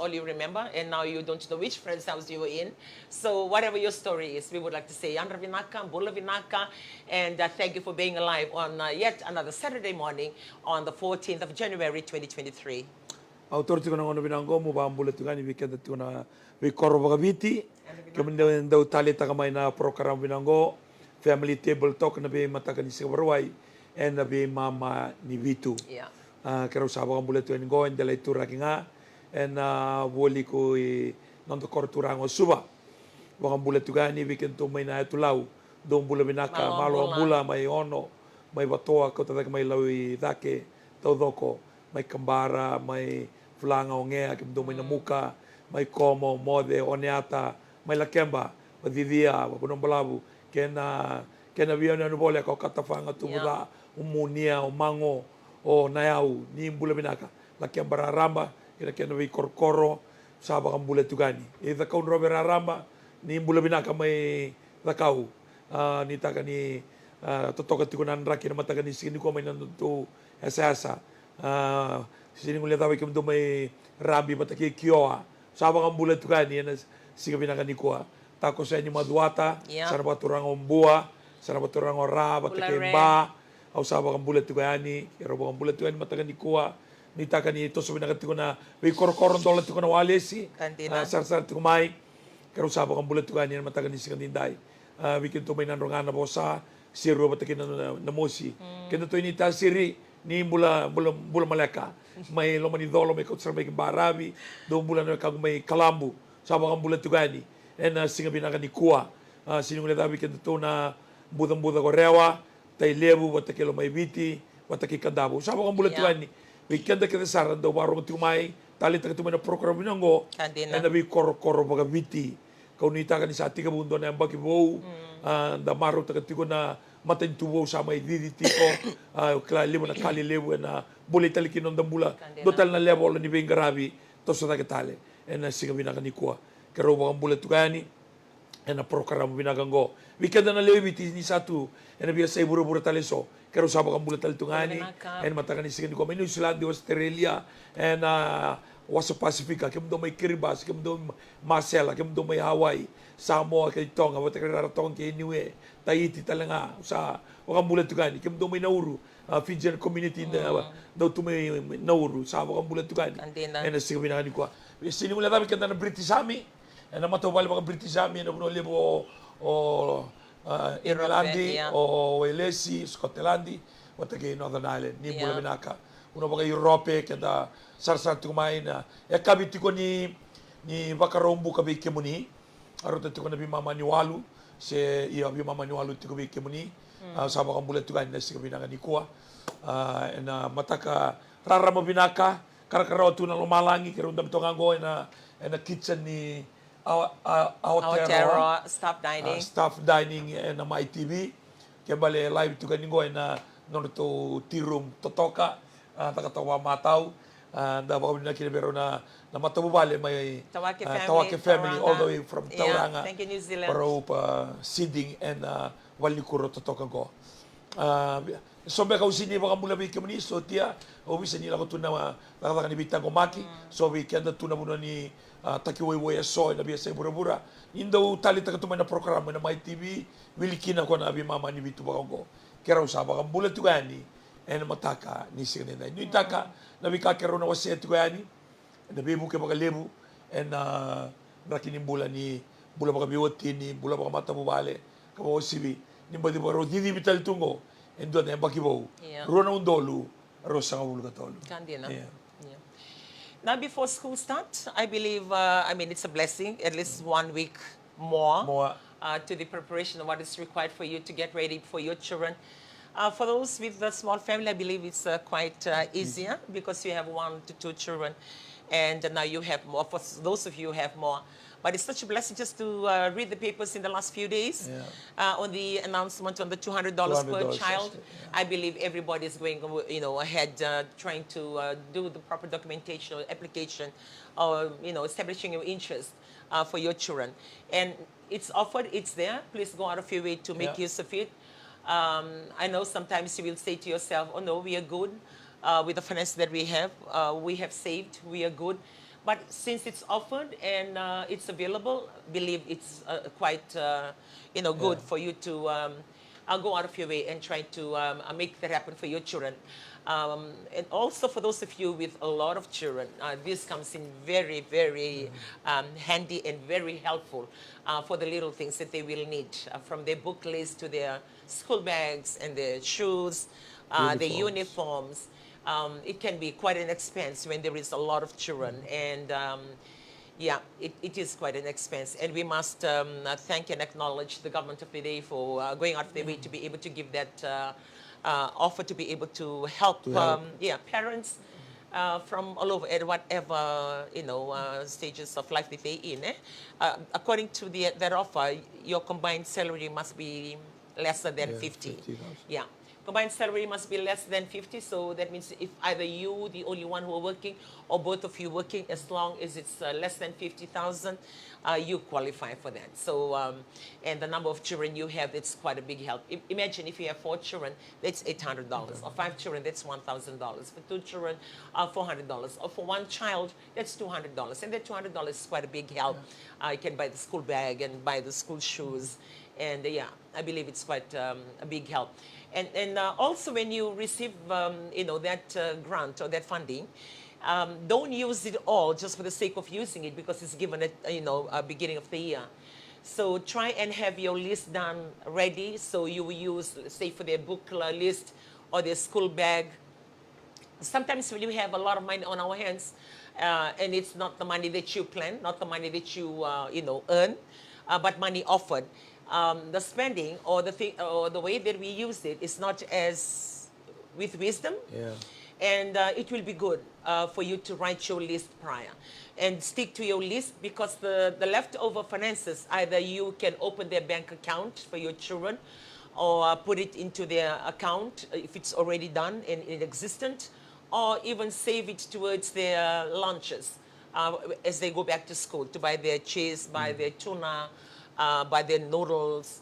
all you remember, and now you don't know which friend's house you were in. So whatever your story is, we would like to say Andra Vinaka, Bula Vinaka, and thank you for being alive on yet another Saturday morning on the 14th of January 2023. Autor tiko na ngono binango mo ba ambula tugani weekend tu na we koro bagaviti kemudian dau tali takamay na program binango family table talk na be matakan ni Sigabarway and na be mama ni Vitu. Yeah. Kero sabang ambula tu ngo and dalay tura kinga and woli ko nando korturango suba. Wang ambula tugani weekend tu may na tulaw dong bula binaka malo ambula may ono may batoa ko tatak may lawi dake todoko may kambara may fulanga o ngea ke mdo may namuka may komo mode oneata may lakemba madidia wapunong balabu kena biya na nubole ko katafanga tumula umunia o mango o nayau ni mbula binaka lakemba ramba kena vi korkoro saba kang bula tugani ida kaun robe ramba ni mbula binaka may lakau ni taka ni totoka tikunan raki na mataga ni sigini ko may nanto esa sini ngulia tahu ikem tu may rabi pataki kioa sabang ang bulat tukan yan siga binakan ni kuah tako sa inyo maduata sana baturang ombua sana baturang ora pataki ba au sabang ang bulat tukan ni kero bang bulat tukan matakan ni kuah ni taka ni to so binakan tiko na we korkoron dolan tiko na walesi sar tiko mai kero sabang ang bulat tukan yan matakan ni siga dinday wikin to may nanrongan na bosa siru pataki na mosi kendo to ini ta siri ni bula maleka may lomani dolo may kutsar may barabi do bula na kag may kalambu sabang bula tugani en singa binaka ni kuwa sinung tabi kento na budang ko rewa tay lebu wata kilo may biti wata ki kadabu sabang bula tugani weekend ka saran do barong tumay tali ta tumay na program binango en nabi kor baga biti kaunita kan sa tika bundo na ambaki bo da maro ta tiko na matin tuwo sa may diditiko limo na kali lewo na boleh talikin on dambula dotal na lewo ni bengarabi to sa tale en siga binaka ni kuwa kero bang bula tukani en program binagango weekend na lewo biti ni satu en biasa buru-buru tale so kero sa bang bula tal tungani en matakan ni siga ni ko New Zealand Australia en wasa Pasifika kem do may Kiribati kem do Marcella kem do may Hawaii Samoa kay Tonga wata kay Rarotonga kay Niue Tahiti talanga sa wakang bulat tukani kem do may Nauru Fijian community na daw tumay Nauru sa wakang bulat tukani en siga binani ko sinimula tabi kanta na British Army en matobal mga British Army na buno lebo o Irlandi o Walesi Scotland wata kay Northern Ireland ni bula binaka uno baga Europe kada sarsar tumain na kabiti ko ni bakarombu kabi kemuni arot to ko na bi mama ni walu se iya bi mama ni walu tiko bi kemuni sama kan bulat tukan na siga binaka ni kuwa na mataka rara mo binaka karakaro tu na lumalangi kero ndam tongango na kitchen ni Aotearoa staff dining na my TV kembali live tukan ni go na nono tirum totoka takatawa matau da ba na kinabero na matabubale may Tawake family all the way from Tauranga thank you New Zealand para seeding and walikuro totoka go so be ka usini ba mula bi kemni so tia obisa ni la ko tuna la ni bitang ko maki so we kenda tuna buno ni takiwoy so na biasa bura-bura indo tali takatuma na program na my TV wilikina ko na bi mama ni bitu ba ko kera usaba ka mula tugani en mataka ni signenda ni taka na bika kero na wase tugani na bebu ke baga lebu en rakini bula ni bula baga biwoti ni bula baga mata bubale ka bo sibi ni badi baro didi bital tungo en do na bakibo rona undolu rosa ulu katolu kandina now before school starts I believe I mean it's a blessing at least 1 week more to the preparation of what is required for you to get ready for your children. For those with a small family, I believe it's quite easier because you have 1 to 2 children, and now you have more. For those of you who have more, but it's such a blessing just to read the papers in the last few days on the announcement on the $200 per child. I believe everybody is going, ahead trying to do the proper documentation or application, or establishing your interest for your children, and it's offered. It's there. Please go out of your way to make use of it. I know sometimes you will say to yourself, oh no, we are good with the finance that we have saved, we are good. But since it's offered and it's available, believe it's quite good for you to go out of your way and try to make that happen for your children. And also for those of you with a lot of children, this comes in very, very handy and very helpful for the little things that they will need, from their book list to their school bags and their shoes, the uniforms. It can be quite an expense when there is a lot of children, and yeah, it is quite an expense. And we must thank and acknowledge the government of the day for going out of their way to be able to give that offer, to be able to help, parents from all over at whatever stages of life that they're in. According to that offer, your combined salary must be lesser than 50. 50,000. Yeah. Combined salary must be less than 50, so that means if either you, the only one who are working, or both of you working, as long as it's less than 50,000, you qualify for that. So, and the number of children you have, it's quite a big help. Imagine if you have 4 children, that's $800. Or 5 children, that's $1,000. For 2 children, $400. Or for 1 child, that's $200. And that $200 is quite a big help. You can buy the school bag and buy the school shoes. And yeah, I believe it's quite a big help. And also when you receive, that grant or that funding, don't use it all just for the sake of using it because it's given at, beginning of the year. So try and have your list done ready. So you will use, say, for their book list or their school bag. Sometimes when you have a lot of money on our hands, and it's not the money that you plan, not the money that you, earn, but money offered. The spending or the thing or the way that we use it is not as with wisdom, and it will be good for you to write your list prior and stick to your list, because the leftover finances, either you can open their bank account for your children or put it into their account if it's already done and existent, or even save it towards their lunches as they go back to school, to buy their cheese, buy their tuna, buy their noodles,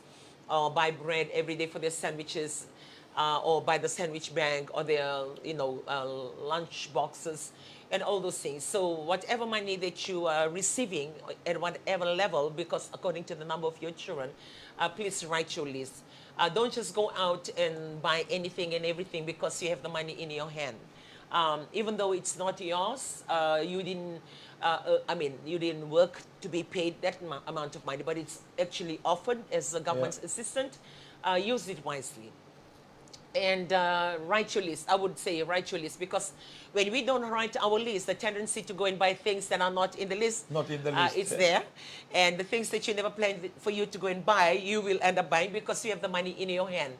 or buy bread every day for their sandwiches, or buy the sandwich bag or their, lunch boxes and all those things. So whatever money that you are receiving at whatever level, because according to the number of your children, please write your list. Don't just go out and buy anything and everything because you have the money in your hand. Even though it's not yours, you didn't you didn't work to be paid that amount of money, but it's actually offered as a government's assistant. Use it wisely. And write your list. I would say write your list, because when we don't write our list, the tendency to go and buy things that are not in the list, it's there. And the things that you never planned for you to go and buy, you will end up buying because you have the money in your hand.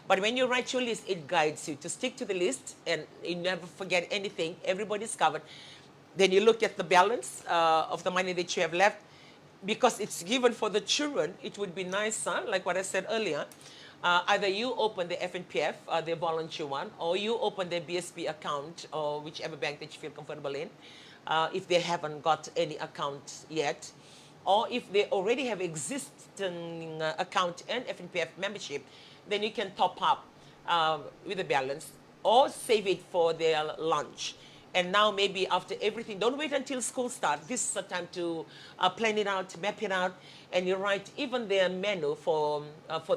But when you write your list, it guides you to stick to the list, and you never forget anything. Everybody's covered. Then you look at the balance of the money that you have left, because it's given for the children. It would be nicer, like what I said earlier, either you open the FNPF, the volunteer one, or you open the BSP account, or whichever bank that you feel comfortable in, if they haven't got any account yet, or if they already have existing account and FNPF membership, then you can top up with the balance or save it for their lunch. And now maybe after everything, don't wait until school starts. This is the time to plan it out, map it out, and you write even their menu for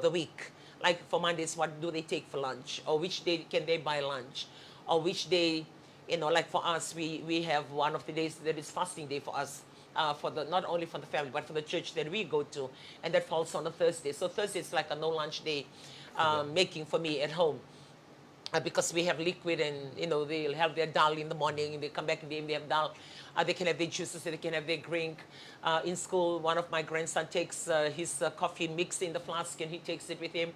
the week. Like for Mondays, what do they take for lunch? Or which day can they buy lunch? Or which day, like for us, we have one of the days that is fasting day for us, not only for the family, but for the church that we go to. And that falls on a Thursday. So Thursday is like a no lunch day making for me at home. Because we have liquid, and they'll have their dal in the morning, and they come back in the evening, they have dal. They can have their juices, they can have their drink. In school, one of my grandson takes his coffee mixed in the flask, and he takes it with him.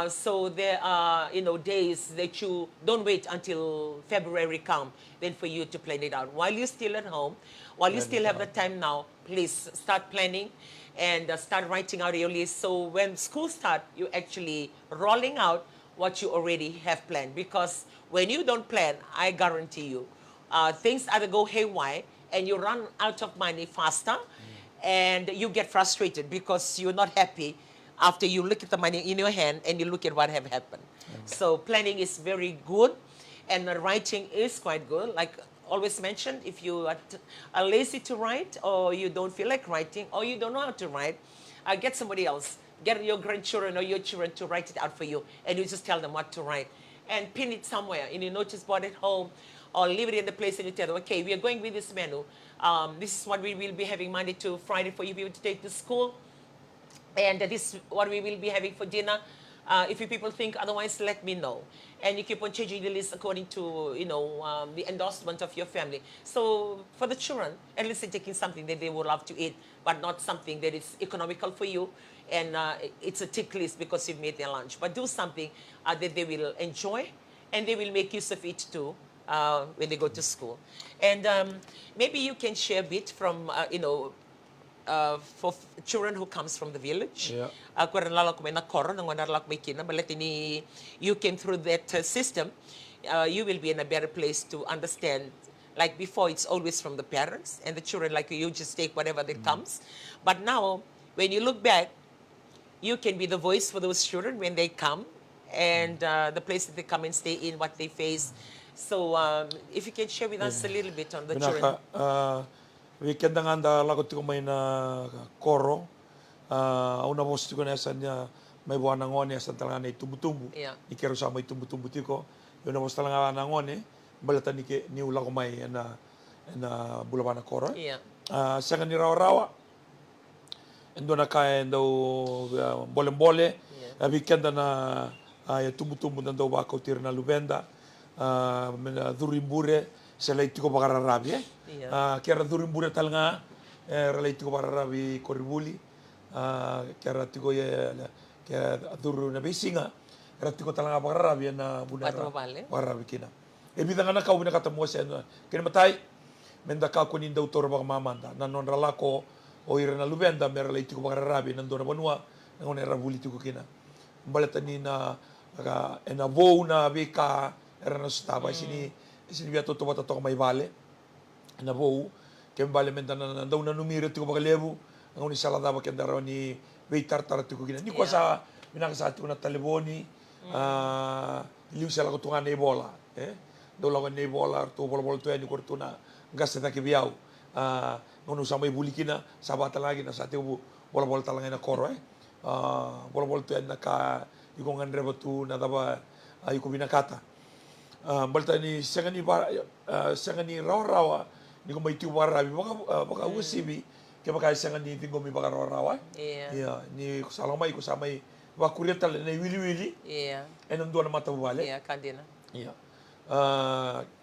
So there are days that you don't wait until February come then for you to plan it out. While you're still at home, while you still have the time now, please start planning and start writing out your list. So when school starts, you're actually rolling out what you already have planned. Because when you don't plan, I guarantee you, things either go haywire and you run out of money faster, and you get frustrated because you're not happy after you look at the money in your hand and you look at what have happened. So planning is very good, and writing is quite good. Like always mention, if you are lazy to write, or you don't feel like writing, or you don't know how to write, get somebody else. Get your grandchildren or your children to write it out for you, and you just tell them what to write. And pin it somewhere in your notice board at home, or leave it in the place and you tell them, okay, we are going with this menu. This is what we will be having Monday to Friday for you people to take to school. And this is what we will be having for dinner. If you people think otherwise, let me know. And you keep on changing the list according to, the endorsement of your family. So for the children, at least they're taking something that they would love to eat, but not something that is economical for you. And it's a tick list because you've made their lunch. But do something that they will enjoy, and they will make use of it too when they go to school. And maybe you can share a bit from, for children who comes from the village. Yeah. You came through that system, you will be in a better place to understand. Like before, it's always from the parents, and the children, like you just take whatever that comes. But now, when you look back, you can be the voice for those children when they come, and the place that they come and stay in, what they face. So if you can share with us a little bit on the children. Weekend nga anda lagot ko may na koro. Una post ko na sa niya may buwan ng ngone sa talaga na tumbutumbu. Yeah. Ikero sa may tumbutumbu tiko. Yun na post talaga na ngone. Balatan ni ula ko may na bulaban na koro. Yeah. Sa nga ni rawa. Endo na kaya endo bolem-bole. Weekend na tumbutumbu na daw bako tir na lubenda. Durimbure sa leiti ko bakararabi kera durimbure talanga leiti ko bakararabi koribuli kera tiko kera duru na bisinga kera tiko talanga bakararabi na bunara bakararabi kina bidanga na kau na katamo sa kina matay menda ka ko ninda utor baka mamanda na non ralako o ira na lubenda mera leiti ko bakararabi nando na banua ngon era buli tiko kina balatani na ena vou na beka era na staba sini via toto bata to may vale na vou que vale menta na daw na numero tiko bagalebu ang ni sala daba que daro ni veitar tar tiko gina ni ko sa minaka sa tiko na telefoni liu sala ko tunga ne bola do lawan ne bola to bol to ni ko tuna gasta ke biau ngono sa may bulikina sabata lagi na sa tiko bola talanga na koro bola to na ka iko ngandre batu na daba ay ko binakata balta ni sangani rawa ni ko may tiwara baka usibi ke baka sangani tingo mi baka rawa ni salamay ko sa may bakureta na wili enan do na mata wale Kandina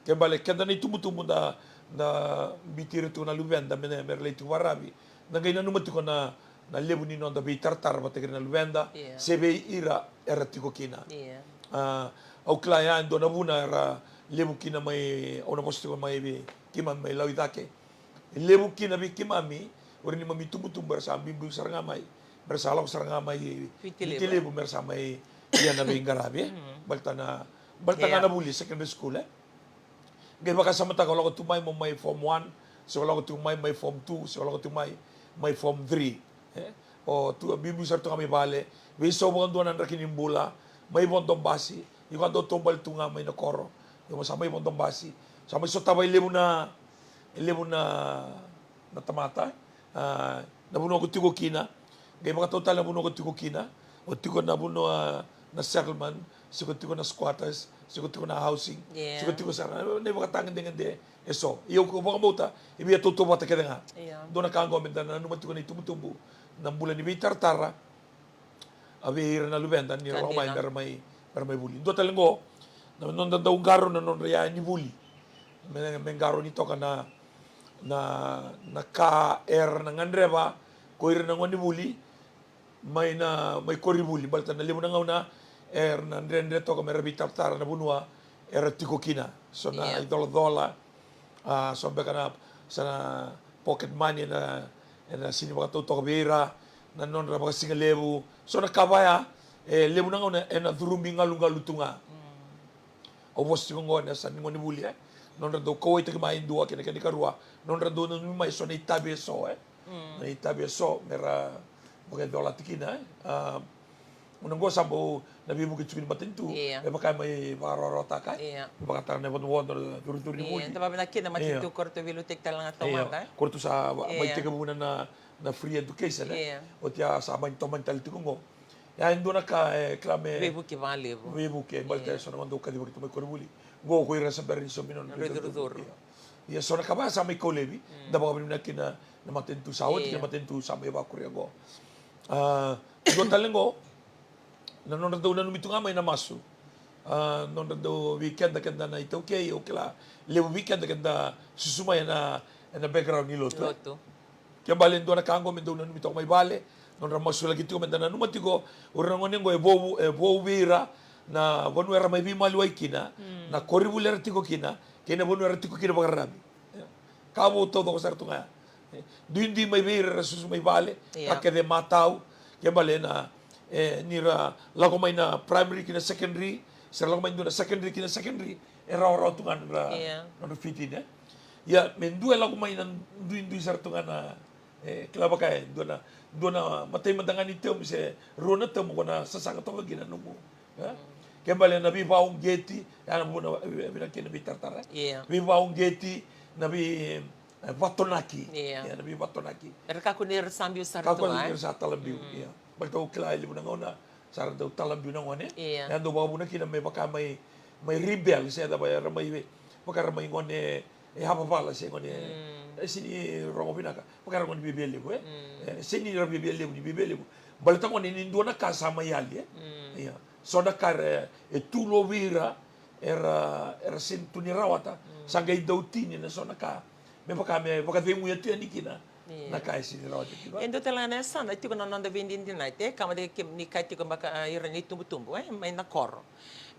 ke bale kada ni tumutumu na bitire to na lubenda mena merle tiwarabi na gayna numati ko na lebu ni no da bitartar bategre na lubenda sebe ira eratiko kina au klaya ando na buna era lebu kina mai ona posto mai kima mai lawitake lebu kina bi kimami orini mami tumbutumbar sa bimbu saranga mai bersala saranga mai lebu mersa mai ya na bingarabi balta na buli secondary school gay baka sa mata ko tumay mo mai form 1 so ko tumay mai form 2 so ko tumay mai form 3 o tu bimbu sar to kami bale we so mo ando nan rakinimbula may bondong basi yung ando tumbal tunga may nakoro yung masamay bondong basi sa may sotabay lemo na tamata nabuno ko tiko kina gay mga total nabuno ko tiko kina o tiko nabuno na settlement siko tiko na squatters siko tiko na housing siko tiko sa na mga tangan dengan de eso iyo ko mga muta ibiya tutubo ta keda nga do na kango menta na numatiko na tumtumbu ng bulan ni Tartara abihira na lubenda ni Romay may buli. Do talengo non da un garo na non ria ni buli. Men garo ni toka na ka na ngandreba ko ira na ngoni buli may kori buli balta na limo na ngauna na ndre toka may rabi Tartara na bunua era tiko kina. So na dola so beka na sa pocket money na sini mga toka bira na non ra mga singalebu so nakabaya lebu nang ona na durumbi ngalungalu tunga o bosti ngone sa ngoni buli non ra do ko ite mai ndua kene kene karua non ra do no mai so nei tabe so na itabe so mera mga dola tikina unang go sambo na bibu kitsukin batintu Iya. e baka may varorota ka Iya. baka tar ne won turi Iya, muli taba na kina matitu korto vilu tekta lang tomanda. korto sa Iya. may teka muna na free education Iya. o tia sa man toman tal tikungo ya indo na ka klame Vivu ki valevo. bibu ke balte so na mando ka di bakit may kormuli go ko ira sa berin so minon Redurduro. ya so na ka ba sa may kolebi da baka na kina na matentu sawat kina matentu sa may bakurya go go talengo non daw na numito nga may namaso. Non daw weekend na kanda na ito okay la lewo weekend na kanda susumaya na background ni Loto. Loto. Kaya balen do na kango men daw na numito may bale non ramaso lagi tiko men na numatigo urang ngonen go bo wira na bonwera may bimalway kina na koribulera tiko kina kina bonwera tiko kina bagarami. Kabo todo ko sarto nga. Duindi may wira susu may bale kakede mataw kaya balen na nira lago may na primary kina secondary sa lago may na secondary kina secondary raw tungan ra no fitin ya men dua lago may nan duin sartungan na klaba kay do na matay madangan ito se rona to mo na sasaka to gina no mo kaya bale na bi baong geti ana mo na kina bitartara bi baong geti na bi Batonaki ya na bi Batonaki Erka kunir sambio kako sartungan. sa talambiu ya balto kilay libo ngona sarang daw talambiu ngone Iya. ya do babu na kina may baka may rebel siya da bayar may baka may ngone hapa pala siya ngone sini rongo pinaka baka ngone bibeli ko sini ra bibeli ko bibeli ko balta ngone ni do na kasama yali ya so da kar tulo vira era sintuni rawata sangay daw tini na so na ka may baka vemu ya ni kina na kai sini rawata kiba Endo talana sana tiko na nonda vindin dinite kama de ni kai tiko baka irani tumbu may nakor.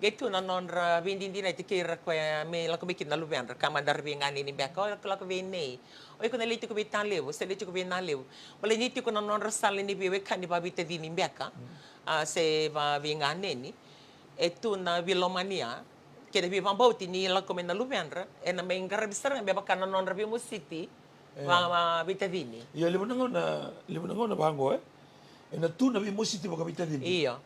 Gitu na nonra vindin dinite kira ko me la ko bikin na luvendra kama dar vingani ni baka la ko vene. Oi ko na liti ko bitan levo, se liti ko vina levo. Wala ni tiko na nonra sali ni biwe kani ba bita dini baka. Se va vingani ni. E tu na vilomania que de vivam bauti ni la ko me na luvendra e na me ngarabisara be baka na nonra vi city. Mama bitadini. Iya libo na bango na tu na bi mositi baka bitadini. Iya.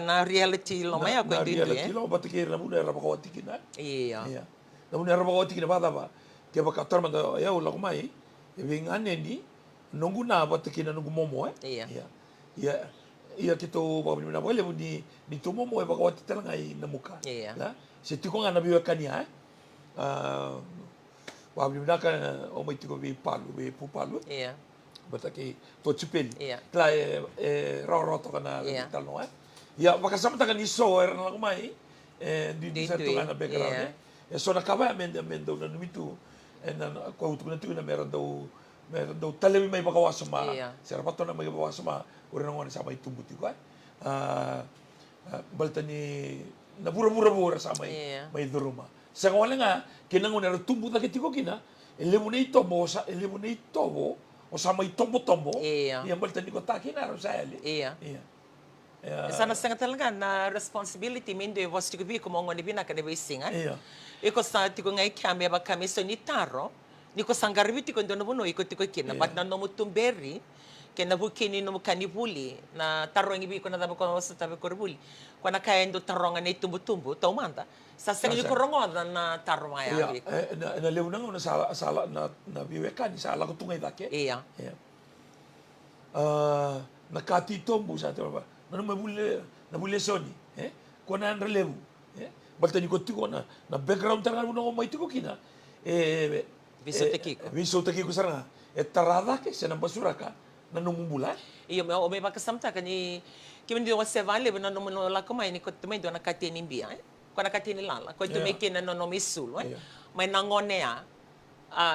Na reality lo maya ko na dito reality lo batikir na muna ra baka watikina. Iya. Iya. Na muna ra baka watikina bata ba. Ke baka torma da ya ulo kumai. E vingane ni nungu na batikina nungu momo Iya. Iya. Iya kito ba ni na bole ni tu momo baka watitala ngai na muka. Iya. La se tiko nga na biwa kania wabli na ka o mai tiko vi pupalu Iya. bata ki to chipeli Iya. tla ro to kana Iya. tal no ya baka sama ta kan iso era na kumai di Dito sa to kana background iya. so na kaba mendo na numitu na ko tu na tu na meron daw talabi may baka wasuma Iya. sera pato na may baka wasuma ora na ngone sa may tumbuti ko balta ni na bura sa Iya. may duruma sa ngone nga kinang una tumbu da kitiko kina elemunei tobo o sa may tombo Iya. yang balta ni ko takina ro sa ali Iya. iya Sana sa talaga na responsibility mindo e vosti ko vi ko mo ngoni bina ka de singa. iya Iko sa tiko ngai kame ba kami so ni taro. Niko sangarbi tiko ndono buno iko tiko kina but na no mutumberi ke na bukini no kanibuli na tarongi bi ko na dabo ko sa tabe korbuli. Ko na kaendo taronga na tumbu to manda. Sa sengi ko rongo na taronga iya ya. na leunang na sala na biweka ni sala ko tungay dake Iya. iya nakati tombo sa to ba na mabule soni ko na relevo balta ni ko tiko na background tanga no mai tiko kina viso tekiko saranga tarada ke sa basura ka na numumbula Iyo o may pagkasamta kani kimi di se vale na no la kumay ni ko tumay do na katini bia. Ko na katini lala. Ko tumay kina no misul. May nangone ya.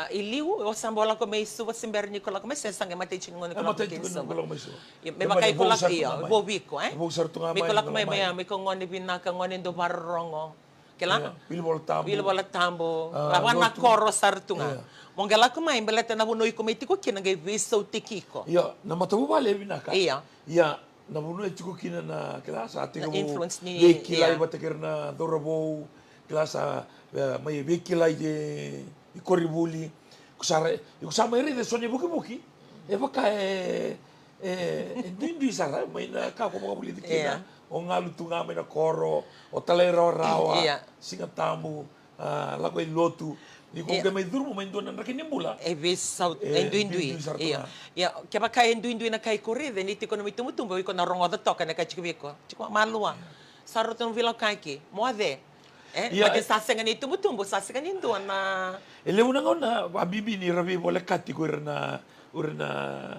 Iliu o sambola ko may su simber ni ko la ko may sesang matay chingon ko la kinso. May makay ko la iyo bobi ko May ko la ko may ko ngoni binaka ngoni do barongo. Kailangan Bilbol tambo. Lawan na koro sartunga. Mongala ko may balata na bunoy ko may tiko kinagay viso tikiko. Iya, na matabu ba lebi na ka? Iya. Iya, na bunoy tiko kina na klasa ate ko influence ni vekilay batakir na dorabo klasa may vekilay de ikoribuli kusare kusama ire de sonye buki e baka Hindi sara, may nakako mga politika Yeah. na, o nga lutunga may na koro, o talera rawa, Yeah. singatamu, lako lotu, di kung Yeah. may durmo, may doon na nakinimbula. Vis South Endui Endui. sarto Iya. na. Ya, kaya kaya Endui na kay corrida, niti ko na tumbo ko na rongo da toka na kay chikiko. Chiko malua. Sarot ng vila kaki. Moade. Yeah. Mati sasenga ni tumbo sasenga ni doon na Ele una ngona, abibi ni rabi wala kati ko na,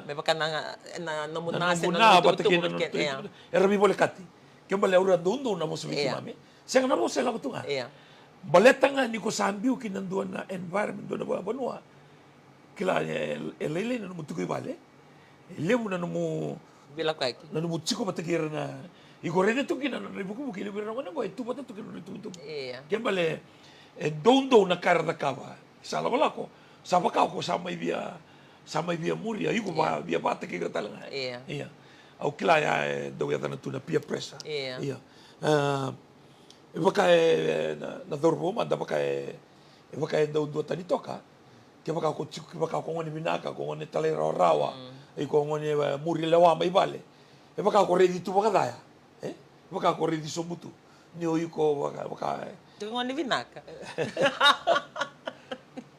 may baka na namunasin namuna, na batakin tumbo na, ken. rabi wala kati. Kaya bala ura doon na mo sa Yeah. mami. Siya nga na mo sila ko tunga. Iya. Baleta nga ni ko sambiu kinanduan na environment doon na banua. Kila elele na mo tukoy bale. Ele mo na mo Vila kaki. na mo chiko batakira na igorene to kina na ribu ko kilo bira ngona boy tu bata to kino tu. Iya. Kaya bale dondo na kara na kawa. Sala wala ko. Sa baka ko sa may via muria. Iko ba via bata kira talanga. Iya. Iya. Au kila ya do ya na tu na pia pressa. Iya. Iya. Baka na dorbo manda baka do do tani toka. Ke baka ko chiku ke baka ko ngoni minaka ko ngoni talera rawa. E ko ngoni muri lewa mai vale. E baka ko redi tu baka daya. Baka ko redi so mutu. Ni o iko baka Tuko ni vinaka.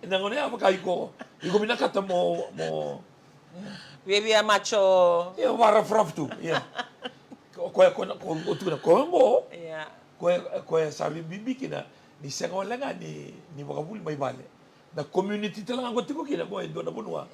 ngoni baka iko minaka ta mo Baby a macho. ya wara fraftu. Ya. Ko tu na ko mo. Iya. Ko sabi bibi kina ni sengo langa ni baka bul mai vale. Na community talaga ko tiko kina ko do na bunwa.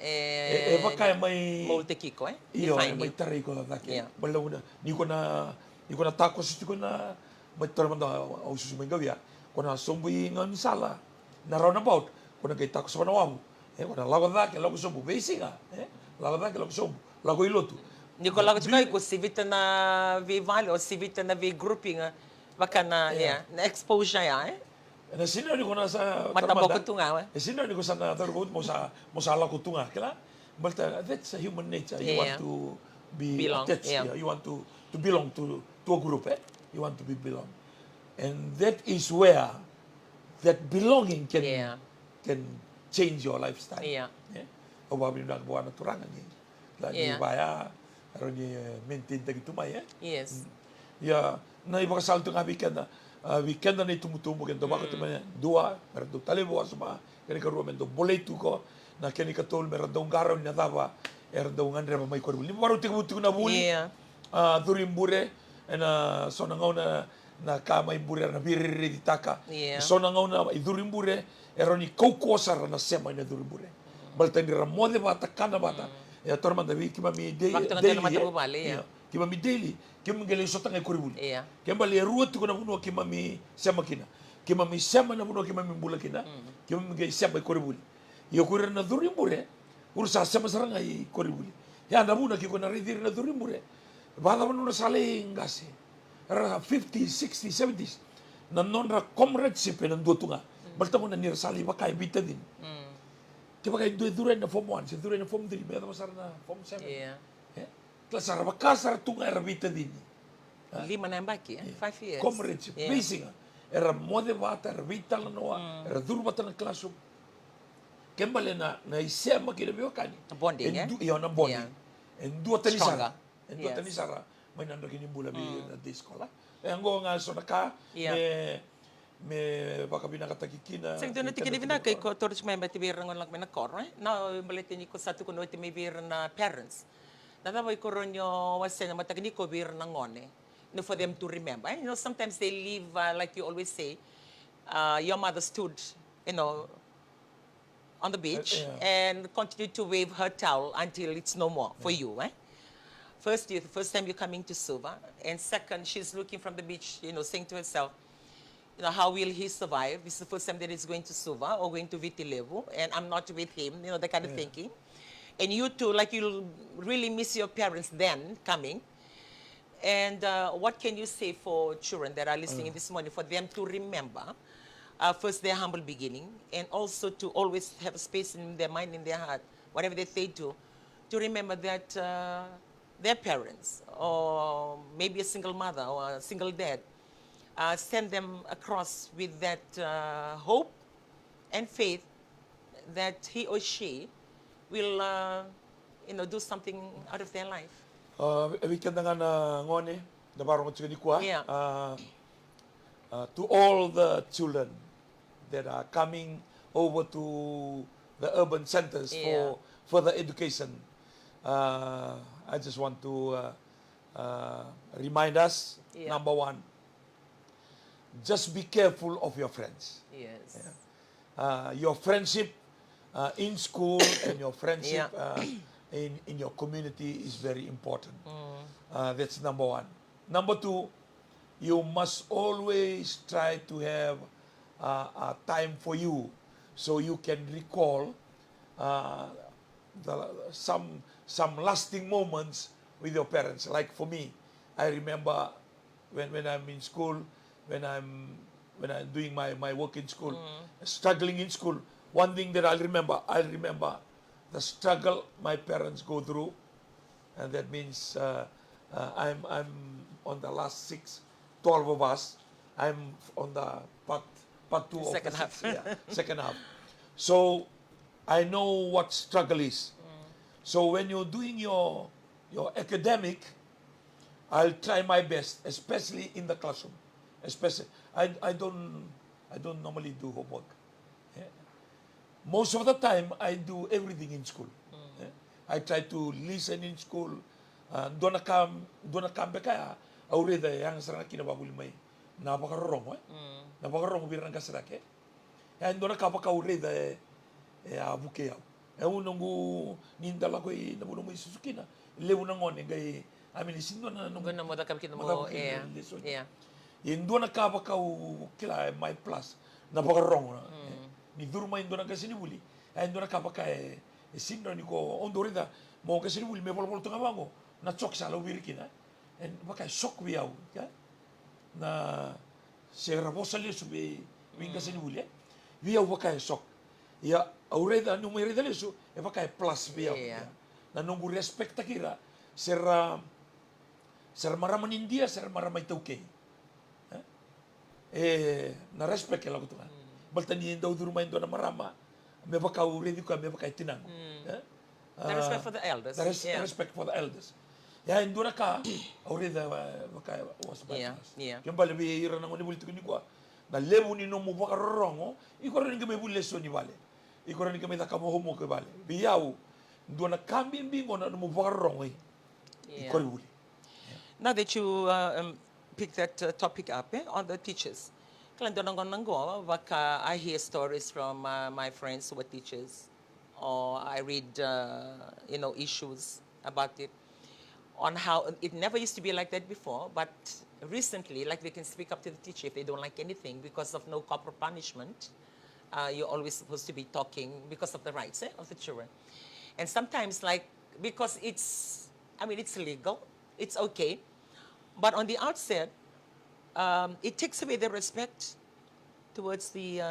Baka may Molte kiko iyo Define may you. taray ko na ki. Yeah. Balaw na ni ko na takos ko na may tarman da au susu may gawya. Ko na somboy nga ni sala. Na roundabout ko na kay takos pa na wamu. Ko na lago da ke lago sombo besinga. Lago da ke lago sombo. Lago ilotu. Niko lang ko sivita na vi vale o sivita na vi grouping baka na na exposure Na sino ni ko na sa Matabo ko tunga sino ni ko sa na targot mo sa ala ko tunga kila. But that's a human nature. You want to be Belong, attached. yeah. You want to belong to a group. You want to be belong. And that is where that belonging Yeah. can change your lifestyle. Yeah. O ba binang buwan na turangan ni. Lagi Yeah. baya aron ni maintain tagi tumay Yes. Ya, na iba kasalto nga weekend na itumutumo kendo bakit man dua merdo talebo asuma kani karuwa mendo boletu ko na kani katol merdo garaw ni nadaba erdo ngandre may korbul ni baro tiku na buli Yeah. durim bure na so na na kamay bure na biriri ditaka Yeah. so na na durim bure eroni koukosar na sema na durim bure balta ni ramode bata kana bata ya torman da wiki mami Bakit nga tayo naman bali, yeah. Kima mi daily, kima ngele sota ngai koribuli. Yeah. Kima le ruot ko na buno kima mi sema kina. Kima mi sema na buno kima mi bula kina. Kima mi ngai sema koribuli. Yo kurir na durimbure. Ursa sema saranga i koribuli. Ya na buno kiko na ridir na durimbure. Bada buno na sale ngase. Era 50, 60, 70s. Na non ra comradeship na dutunga. Balta mo na nir sali bakay bitadin. Kima kay duren na form 1, duren na form 3, may masar na form 7. Yeah. Klasar bakasar tunga era bitadin. Lima na baki 5 years. Comradeship, Yeah. basic. Era mode bata, era vital noa, era durbata na classroom. Kembali na isema kina biyo kani. Bonding, Iyo na bonding. En dua tani Stronger. sara. En dua Yes. tani sara. May nanda kini bula bi na di sekolah. Ngo nga so naka Yeah. me baka binakatakikina. Sing doon natin kinibina kay ko torch may matibira ngon lang may nakor, na balitin ko sa tukon wati may bir na parents. Nataboy ko ron yung wasen na matagni ko bir na ngone. No, for them to remember. You know, sometimes they leave, like you always say, your mother stood, on the beach and continued to wave her towel until it's no more for you. First, the first time you're coming to Suva, and second, she's looking from the beach, saying to herself, how will he survive? This is the first time that he's going to Suva or going to Vitilevu, and I'm not with him, that kind of thinking. And you too, like you'll really miss your parents then coming. And what can you say for children that are listening this morning, for them to remember, first their humble beginning, and also to always have a space in their mind, in their heart, whatever that they do, to remember that their parents, or maybe a single mother or a single dad, send them across with that hope and faith that he or she will do something out of their life. Weekend nga na ngone, na barong at ni kuha. Yeah. To all the children that are coming over to the urban centers for further education, I just want to remind us, number one, just be careful of your friends. Yes. Your friendship in school and your friendship in your community is very important. That's number one. Number two, you must always try to have a time for you so you can recall some lasting moments with your parents. Like for me, I remember when I'm in school, when I'm doing my work in school, struggling in school. One thing that I'll remember the struggle my parents go through, and that means I'm on the last 12 of us. I'm on the part two Second of the half. second half. So I know what struggle is. So when you're doing your academic, I'll try my best, especially in the classroom. Especially, I don't normally do homework. Most of the time, I do everything in school. I try to listen in school. Doon na kambe kaya, aureda yang sarang kinababuli may napakarong napakarong birang kasarake. And doon na kapaka aureda abuke yaw. Unong nindala ko nabuno mo Suzuki na lewu na ngone gay amin isindo na nung Guna mo da kapkin mo yeah. Indo na kapaka kila my plus napakarong na. Ni durma indo na kasi ni buli. Ay indo na kapaka sindo ni ko ondorida mo kasi ni buli me polo tunga bango na chok sa lawir kina. And baka shock wiyaw ka na sera bosale subi wing kasi ni buli. Wiyaw baka shock. Ya aureda numerida lesu baka plus wiyaw. Na nunggu respect takira sera maraman India sera maramay tauke. Na respect kaya lagu tuhan. Baltani daw durumain do na marama. Me baka uredi ko me baka tinang. The respect for the elders. The respect for the elders. Ya indura ka uredi baka was bad. Kaya bale bi ira na ngoni bulti ko ni ko. Na lebu ni no mo baka rongo. Iko rin ka me bulle so ni bale. Iko rin ka me da ka mo homo ko bale. Biyaw do na kambi bingo na mo baka rongo. Iko rin buli. Now that you picked that topic up on the teachers, I hear stories from my friends who are teachers, or I read issues about it, on how it never used to be like that before, but recently, like they can speak up to the teacher if they don't like anything because of no corporal punishment. You're always supposed to be talking because of the rights of the children. And sometimes, because it's legal, it's okay, but on the outset, it takes away the respect towards the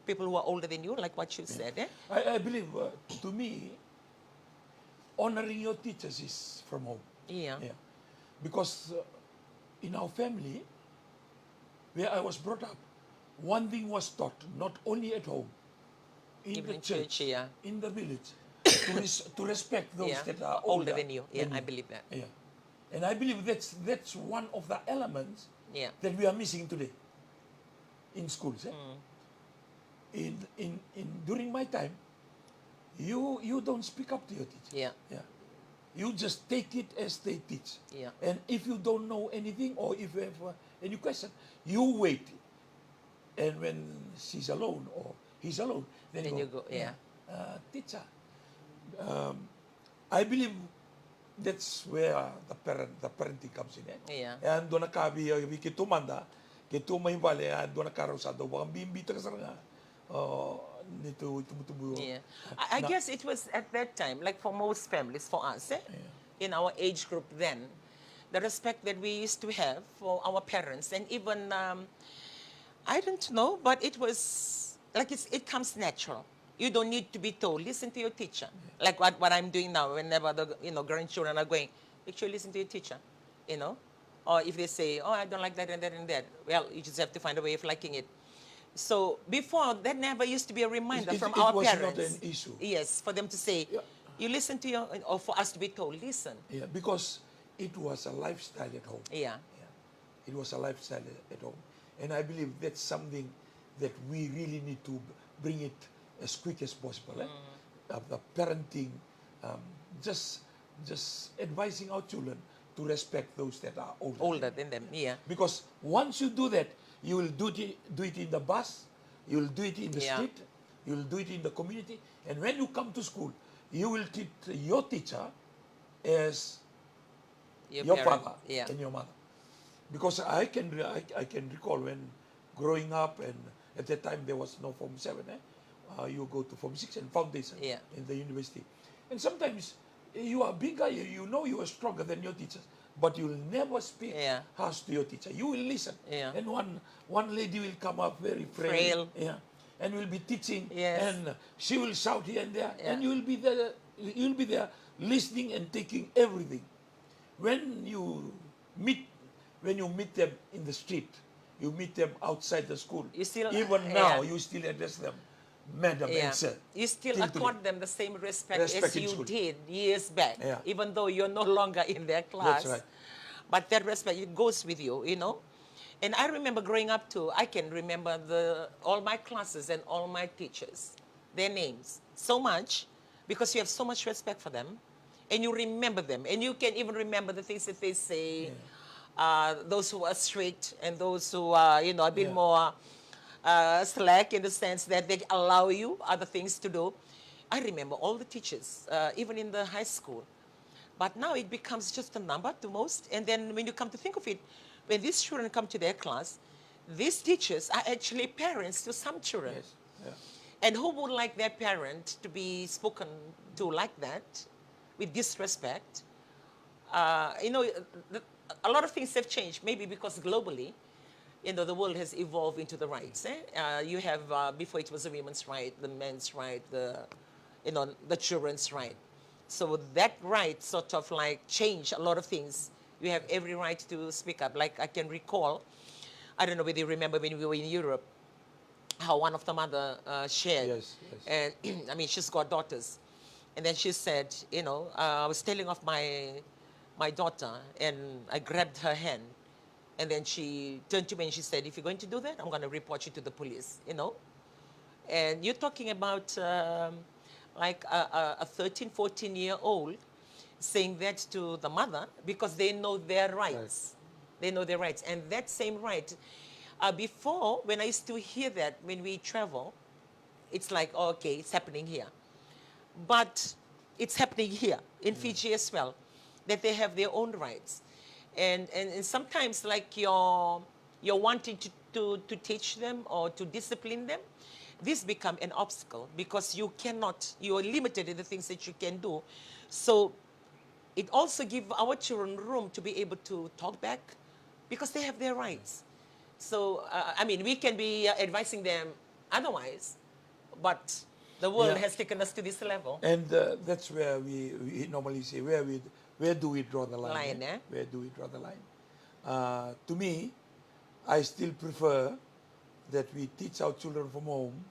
people who are older than you, like what you said. I believe, to me, honoring your teachers is from home. Yeah. Because in our family, where I was brought up, one thing was taught, not only at home, in Even the church, in the village, to respect those that are older than you. Yeah, I believe that. Yeah. And I believe that's one of the elements that we are missing today in schools. During my time, you don't speak up to your teacher. You just take it as they teach. And if you don't know anything or if you have any question, you wait. And when she's alone or he's alone, then you go. Teacher, I believe that's where the parenting comes in. And doon nakabi kitumanda, kitumay bale, and doon nakarusado, wakang bimbita ka sa nga. Nito tumutubo. I guess it was at that time, like for most families, for us, in our age group then, the respect that we used to have for our parents, and even I don't know, but it was like it comes natural. You don't need to be told, listen to your teacher. Like what I'm doing now, whenever the grandchildren are going, actually listen to your teacher, Or if they say, oh, I don't like that and that and that, well, you just have to find a way of liking it. So before, that never used to be a reminder from our parents. It was not an issue. Yes, for them to say, You listen to your, or for us to be told, listen. Yeah, because it was a lifestyle at home. Yeah. Yeah. It was a lifestyle at home. And I believe that's something that we really need to bring it as quick as possible. The parenting, um, just advising our children to respect those that are older Than them, yeah. Because once you do that, you will do it in the bus, you will do it in the Yeah. street, you will do it in the community, and when you come to school, you will treat your teacher as your parent, father yeah. and your mother. Because I can recall when growing up, and at that time there was no Form 7. You go to Form 6 and Foundation Yeah. in the university. And sometimes you are bigger, you know you are stronger than your teachers, but you will never speak Yeah. harsh to your teacher. You will listen. Yeah. And one lady will come up very frail. Yeah. And will be teaching, Yes. and she will shout here and there, Yeah. and you will be there listening and taking everything. When you meet them in the street, you meet them outside the school. You still, even now you still address them, madam and sir. You still till accord today. them the same respect Respect as in you school. did years back, Yeah. even though you're no longer in their class. That's right. But that respect, it goes with you, you know. And I remember growing up too, I can remember all my classes and all my teachers, their names, so much, because you have so much respect for them, and you remember them, and you can even remember the things that they say, those who are strict and those who are, you know, a bit Yeah. more slack in the sense that they allow you other things to do. I remember all the teachers, even in the high school. But now it becomes just a number to most. And then when you come to think of it, when these children come to their class, these teachers are actually parents to some children. Yes. Yeah. And who would like their parent to be spoken to like that, with disrespect? You know, a lot of things have changed, maybe because globally, you know, the world has evolved into the rights. You have, before it was the women's right, the men's right, you know, the children's right. So that right sort of like changed a lot of things. You have every right to speak up. Like I can recall, I don't know whether you remember when we were in Europe, how one of the mother shared. Yes. And I mean, she's got daughters. And then she said, you know, I was telling off my daughter, and I grabbed her hand. And then she turned to me and she said, if you're going to do that, I'm going to report you to the police, you know. And you're talking about like a 13, 14-year-old saying that to the mother because they know their rights. Right. They know their rights. And that same right, before, when I used to hear that when we travel, it's like, oh, okay, it's happening here. But it's happening here in Fiji as well, that they have their own rights. And sometimes like you're wanting to teach them or to discipline them, this become an obstacle because you are limited in the things that you can do. So it also gives our children room to be able to talk back because they have their rights. So, I mean, we can be advising them otherwise, but the world has taken us to this level. And that's where we normally say, where do we draw the line? Where do we draw the line? To me, I still prefer that we teach our children from home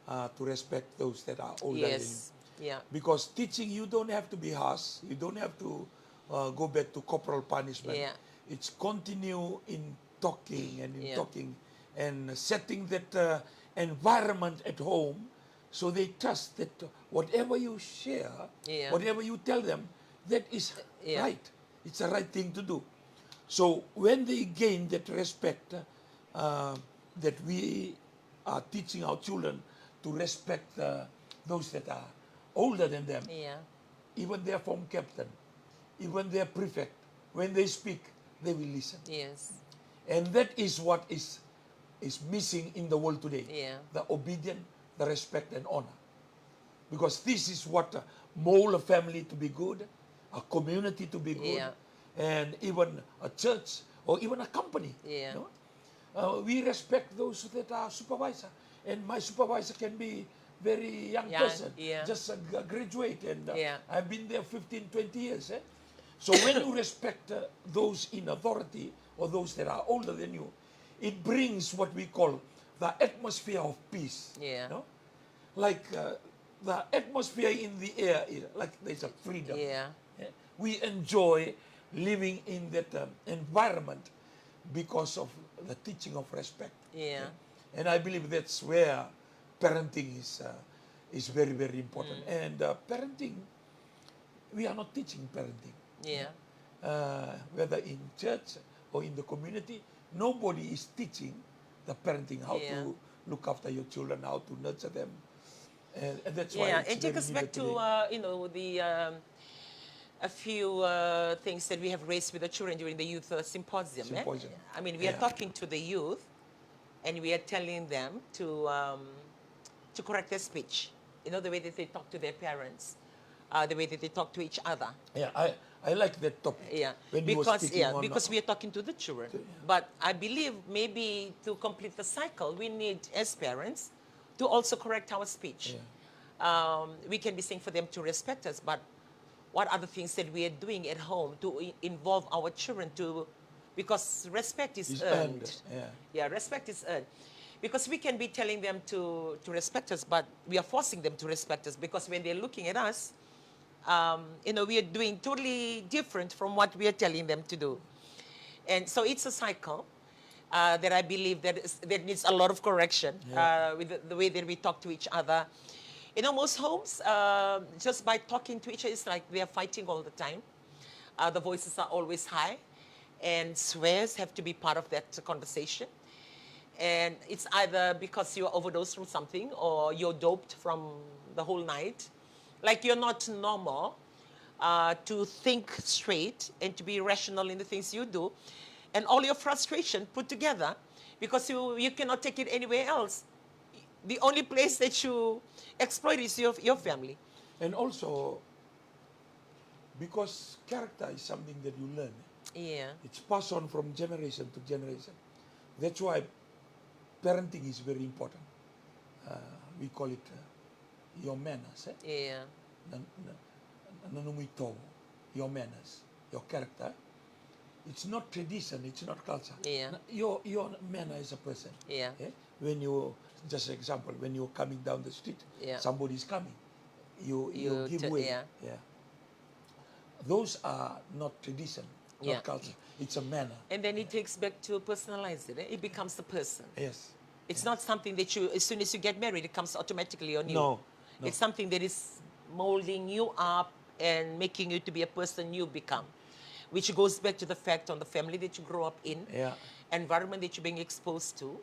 to respect those that are older than you. Yeah. Because teaching, you don't have to be harsh. You don't have to go back to corporal punishment. Yeah. It's continue in talking and setting that environment at home so they trust that whatever you share, whatever you tell them, that is right. It's the right thing to do. So when they gain that respect, that we are teaching our children to respect those that are older than them, even their form captain, even their prefect, when they speak, they will listen. Yes. And that is what is missing in the world today. The obedience, the respect and honor. Because this is what mold a family to be good, a community to be good, and even a church or even a company. You know? We respect those that are supervisor. And my supervisor can be very young person, just a graduate, and I've been there 15, 20 years. So when you respect those in authority or those that are older than you, it brings what we call the atmosphere of peace. You know? Like the atmosphere in the air is like there's a freedom. Yeah. We enjoy living in that environment because of the teaching of respect. Yeah. And I believe that's where parenting is very, very important. And parenting, we are not teaching parenting. Yeah. Whether in church or in the community, nobody is teaching the parenting, how Yeah. to look after your children, how to nurture them. And that's why Yeah, it's and take very us back needed to today. the a few things that we have raised with the children during the youth symposium. Symposium. I mean, we are Yeah. talking to the youth, and we are telling them to correct their speech. You know, the way that they talk to their parents, the way that they talk to each other. Yeah, I like that topic. Yeah, When you were because speaking on, because we are talking to the children. Yeah. But I believe maybe to complete the cycle, we need as parents to also correct our speech. We can be saying for them to respect us, but what are the things that we are doing at home to involve our children to, because respect is Is earned. earned, yeah. Yeah, respect is earned. Because we can be telling them to respect us, but we are forcing them to respect us because when they're looking at us, we are doing totally different from what we are telling them to do. And so it's a cycle that I believe that needs a lot of correction with the way that we talk to each other. You know, most homes, just by talking to each other, it's like we are fighting all the time. The voices are always high, and swears have to be part of that conversation. And it's either because you're overdosed from something or you're doped from the whole night. Like you're not normal to think straight and to be rational in the things you do. And all your frustration put together because you cannot take it anywhere else. The only place that you exploit is your family. And also, because character is something that you learn. Yeah. It's passed on from generation to generation. That's why parenting is very important. We call it your manners. Yeah. Nanumito, your manners, your character. It's not tradition, it's not culture. Yeah. Your manner as a person. Yeah. When you, just example, when you're coming down the street, Yeah. somebody is coming, you give t- way. yeah. Those are not tradition, not Yeah. culture. It's a manner. And then it takes back to personalize it. It becomes the person. Yes. It's not something that you, as soon as you get married, it comes automatically on you. No. It's something that is molding you up and making you to be a person you become, which goes back to the fact on the family that you grow up in, Yeah. environment that you're being exposed to,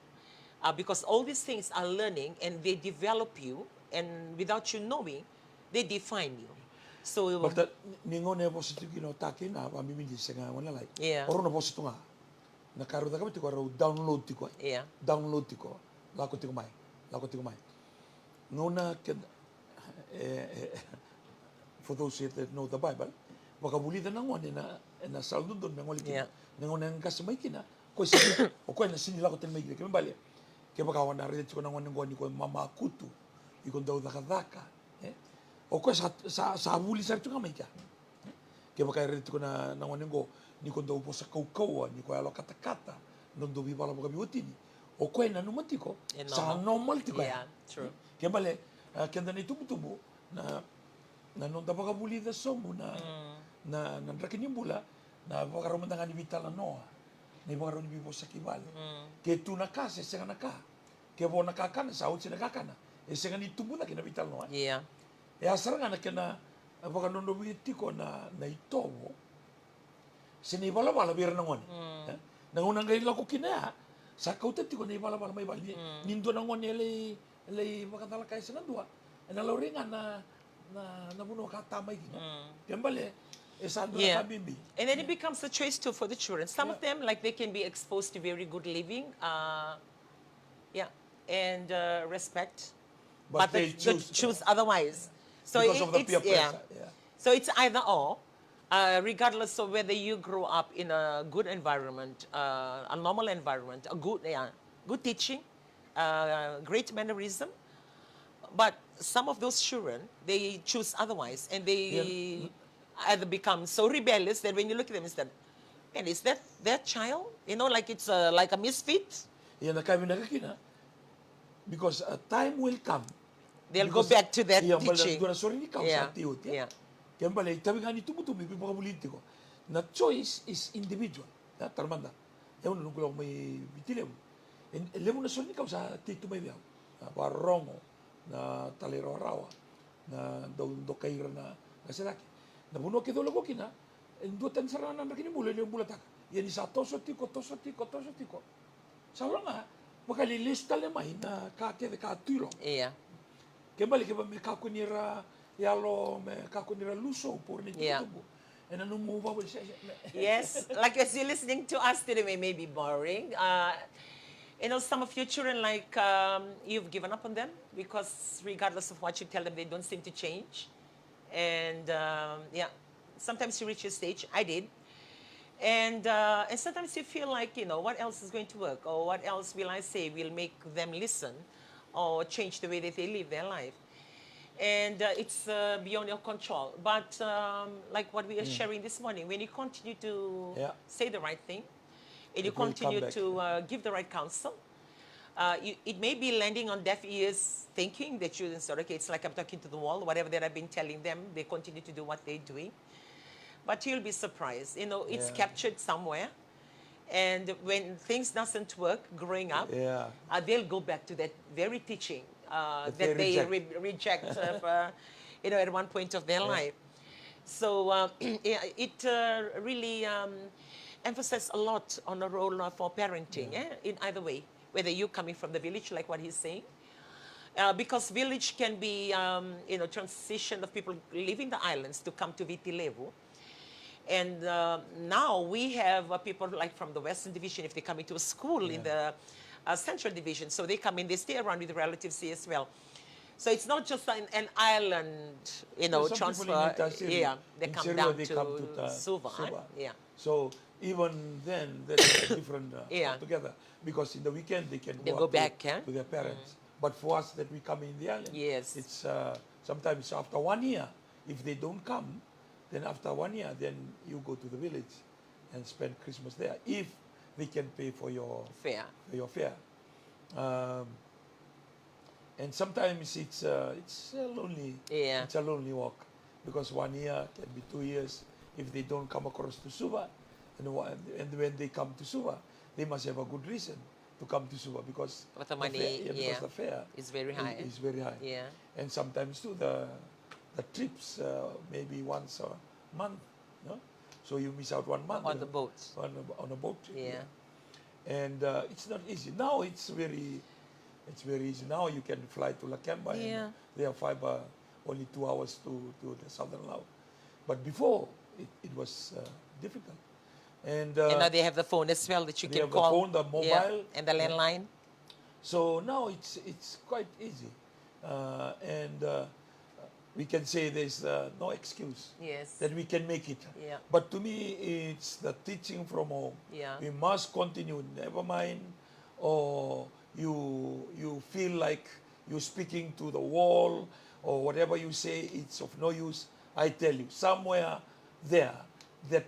because all these things are learning and they develop you, and without you knowing, they define you. So, But that ningon ne boss tu kino takin na pa mimili senga wala lai. Yeah. Oro na boss tu nga. Na karu da kamti ko ro download ti ko. yeah, Download ti ko. La ko ti ko mai. La ko ti ko mai. Ngona ken for those that know the Bible, wakabulida na ngone na saldo don ngoli Yeah. kina. Ngone ngas mai kina. Ko si o ko na sini la ko ten mai kina bale. Ke baka wana re ti ko na ngone ngoni ko mama kutu. Iko dau da kadaka. O ko sa buli sa tu kamai ka. Ke baka re ti ko na ngone ngo ni ko dau posa kau ni ko alo kata-kata. Non do bala baka biutini. O ko na numatiko. Sa normal ti ko. yeah, true. Ke bale kenda ni tubu-tubu na non dapat kabuli da somo na rakin yung bula na baka romandangan ni Vital Noa na baka ron bibo sa kibal ke tu nakase senga naka ke bo nakakana sa utsi nakakana senga ni tubu na kina Vital Noa Yeah. asar nga na kina baka non do bitiko na itobo sini bala bir nangoni nangunang gay lako kina sa kautet ko na bala may bali nindo nangoni lay baka talakay sa dua na lauringan na buno ka tamay gina. Kembali, esando Yeah. na kabimbi. And then it becomes a choice too for the children. Some of them, like they can be exposed to very good living, and respect, But they they choose, otherwise. So because of the peer yeah. pressure. Yeah. So it's either or, regardless of whether you grow up in a good environment, a normal environment, a good teaching, great mannerism. But some of those children, they choose otherwise, and they either become so rebellious that when you look at them, it's that, man, is that their child? You know, like it's like a misfit. Yan na kami nakakina. Because a time will come They'll go back to that iya, teaching. Dura sorini kau Yeah, sa tiut, yeah. Kaya bale, tabi nga ni tumutu, may pipakapolitiko. Na choice is individual. Ya, tarmanda. Yaw na nungkulang may bitilew. Lewo na sorini kau sa tito may biyaw. Parongo, na talero arawa, na do kaira na kasilaki. Na buno ke dolo kina, dua tan sarana na kini mula yung bulataka. Yan isa toso tiko. Sa nga, makalilista lemay na kake de katulo. Yeah. Kaya balik ba may kakunira yalo may kakunira luso por ni Yeah. tubo. And ano mo ba siya? Yes, like as you're listening to us today, may be boring. Some of your children, like, you've given up on them because regardless of what you tell them, they don't seem to change. And yeah, sometimes you reach a stage, I did. And sometimes you feel like, what else is going to work? Or what else will I say will make them listen or change the way that they live their life? And it's beyond your control. But like what we are sharing this morning, when you continue to Yeah. say the right thing, and you It will come continue back. to give the right counsel, it may be landing on deaf ears thinking that you say, okay, it's like I'm talking to the wall, whatever that I've been telling them, they continue to do what they're doing. But you'll be surprised. It's Yeah. captured somewhere. And when things doesn't work growing up, Yeah. they'll go back to that very teaching That that they they reject. reject at one point of their life. So yeah, it really emphasizes a lot on the role for parenting in either way, whether you're coming from the village, like what he's saying, because village can be, transition of people leaving the islands to come to Vitilevu. And now we have people like from the Western Division, if they come into a school in the Central Division, so they come in, they stay around with the relatives here as well. So it's not just an island, Some transfer. people in Itasiri, Yeah, they in come Sirio, down they to come to Suva. Suva. Yeah. So even then, that's different Yeah. altogether. Because in the weekend, they can They go go up back, to their parents. But for us that we come in the island, Yes. it's sometimes after 1 year. If they don't come, then after 1 year, then you go to the village and spend Christmas there. If they can pay for your Fair. fare. And sometimes it's a lonely, Yeah. it's a lonely walk because 1 year can be 2 years if they don't come across to Suva, and when they come to Suva, they must have a good reason to come to Suva because But the money, because the fare is very high. is very high. Yeah. And sometimes too the trips maybe once a month, no? So you miss out 1 month On the boat. on a boat trip. Yeah. And it's not easy. Now it's very easy. Now you can fly to Lakemba Yeah. and they have fiber only 2 hours to the southern Lao. But before it was difficult. And And now they have the phone as well that you they can have the call. phone, the Yeah. mobile. And the landline. so now it's quite easy, and we can say there's no excuse Yes. that we can make it. Yeah. But to me, it's the teaching from home. Yeah. We must continue. Never mind, or you feel like you're speaking to the wall, or whatever you say, it's of no use. I tell you, somewhere there, that